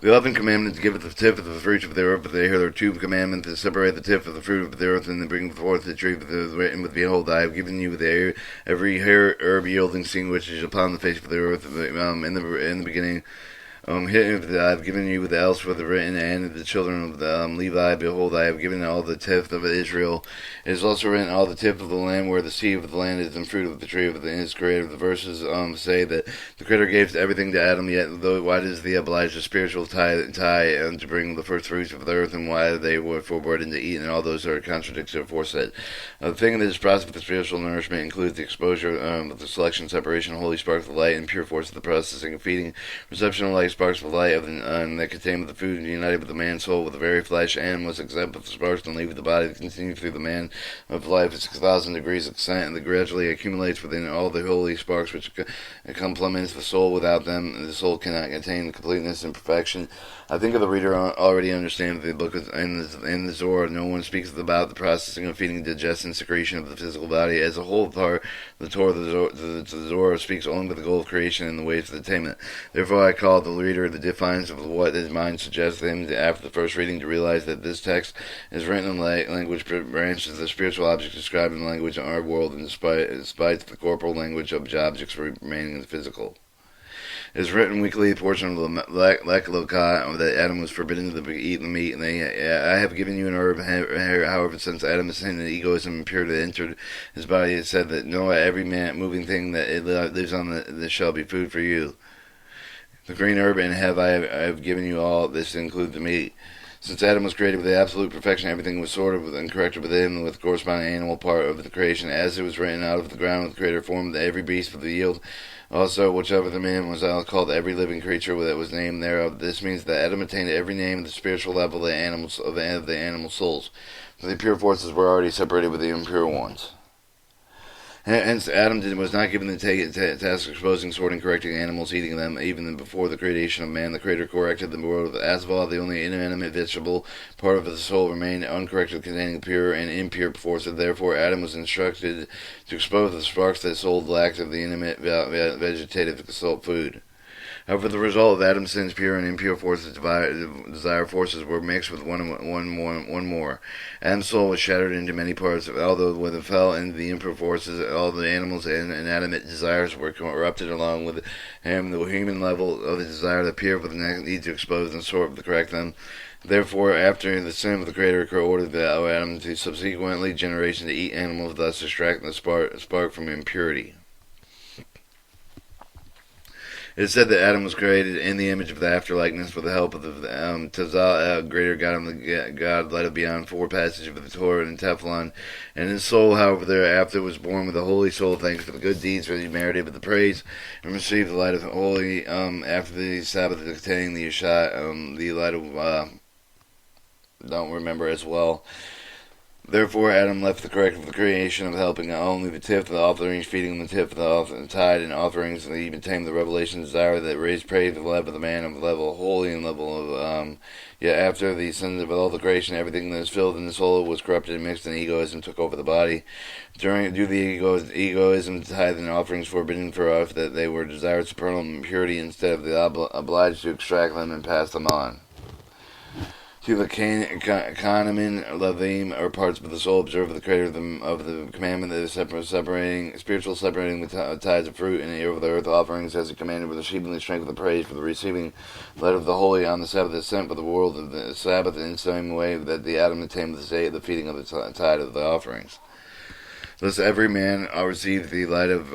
The 11th commandment is give the tip of the fruit of the earth, but they hear there are two commandments to separate the tip of the fruit of the earth and to bring forth the tree that is written with, behold, I have given you every herb yielding seed which is upon the face of the earth in the beginning. I've given you the else for the written, and the children of the Levi, behold, I have given all the tenth of Israel. It is also written, all the tip of the land, where the seed of the land is, and fruit of the tree of his creator. The verses say that the Creator gave everything to Adam, yet why does the oblige the spiritual tie to bring the first fruits of the earth, and why they were forbidden to eat, and all those are contradicts of aforesaid. The thing in this process of spiritual nourishment includes the exposure of the selection, separation, holy sparks of light, and pure force of the processing of feeding, reception of light, sparks of light that contain the food united with the man's soul with the very flesh, and was exempt of the sparks and leave the body to continue through the man of life at 6,000 degrees of descent, and that gradually accumulates within all the holy sparks which complements the soul. Without them, the soul cannot attain completeness and perfection. I think of the reader already understands the book in the zohar. No one speaks about the processing of feeding, digestion, secretion of the physical body as a whole. The zohar speaks only with the goal of creation and the ways of attainment. Therefore, I call the reader the defiance of what his mind suggests to him after the first reading to realize that this text is written in language branches the spiritual objects described in language in our world, and despite the corporal language of objects remaining in the physical. It is written weekly portion of the Lekloka that Adam was forbidden to eat the meat, and I have given you an herb. However, since Adam has sinned and egoism and impurity entered his body, it said that no, every moving thing that it lives on this shall be food for you. The green herb and I have given you all. This includes the meat. Since Adam was created with the absolute perfection, everything was sorted and corrected with him, with the corresponding animal part of the creation. As it was written, out of the ground the Creator formed every beast for the yield. Also, whichever the man was called every living creature that was named thereof. This means that Adam attained every name at the spiritual level of the animal souls. The pure forces were already separated with the impure ones. Hence, Adam was not given the task of exposing, sorting, correcting animals, eating them. Even before the creation of man, the Creator corrected the world of Asval. The only inanimate vegetable part of the soul remained uncorrected, containing pure and impure forces. Therefore, Adam was instructed to expose the sparks that soul lacked of the inanimate vegetative food. However, the result of Adam's sins, pure and impure forces, desire forces, were mixed with one more. Adam's soul was shattered into many parts. Although when it fell into the impure forces, all the animals and inanimate desires were corrupted along with him. The human level of the desire appeared with the need to expose and sort to correct them. Therefore, after the sin of the Creator ordered Adam to subsequently generation to eat animals, thus extracting the spark from impurity. It is said that Adam was created in the image of the afterlikeness with the help of the Tazal, greater God of the God, lighted beyond four passages of the Torah and Teflon. And his soul, however, thereafter was born with a holy soul, thanks for the good deeds which he merited with the praise, and received the light of the holy after the Sabbath containing the Yeshua, the light of don't remember as well. Therefore, Adam left the correct of the creation of helping only the tip of the offerings, feeding the tip of the tide and offerings, and he tamed the revelation desire that raised praise to the level of the man, of the level of holy and level of yet after the sins of all the creation, everything that was filled in the soul was corrupted and mixed, and egoism took over the body. Due to the egoism, tithe and offerings forbidden for us, that they were desired supernal impurity instead of the obliged to extract them and pass them on. To the Kahananim, Levim, or parts of the soul, observe the Creator of the commandment that is separating the tides of fruit and over the earth offerings, as he commanded, with receiving the strength of the praise for the receiving light of the holy on the Sabbath is sent for the world of the Sabbath, in the same way that the Adam attained the feeding of the tide of the offerings. Thus every man received the light of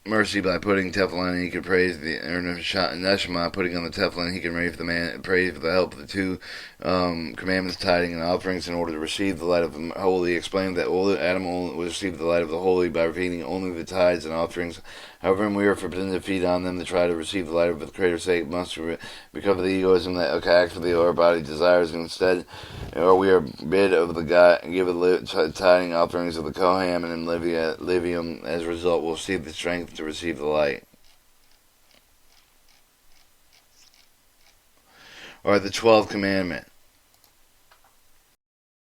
mercy by putting Teflon, and he could praise the Neshama, putting on the Teflon, he can raise the man, praise with the help of the two commandments, tithing and offerings, in order to receive the light of the holy. He explained that Adam only received the light of the holy by feeding only the tithes and offerings. However, when we are forbidden to feed on them, to try to receive the light of the Creator's sake, must recover the egoism that acts for our body desires. Instead, or we are bid of the God, give the tithing offerings of the Kohen and Levium. As a result, will receive the strength to receive the light. Or the 12th commandment.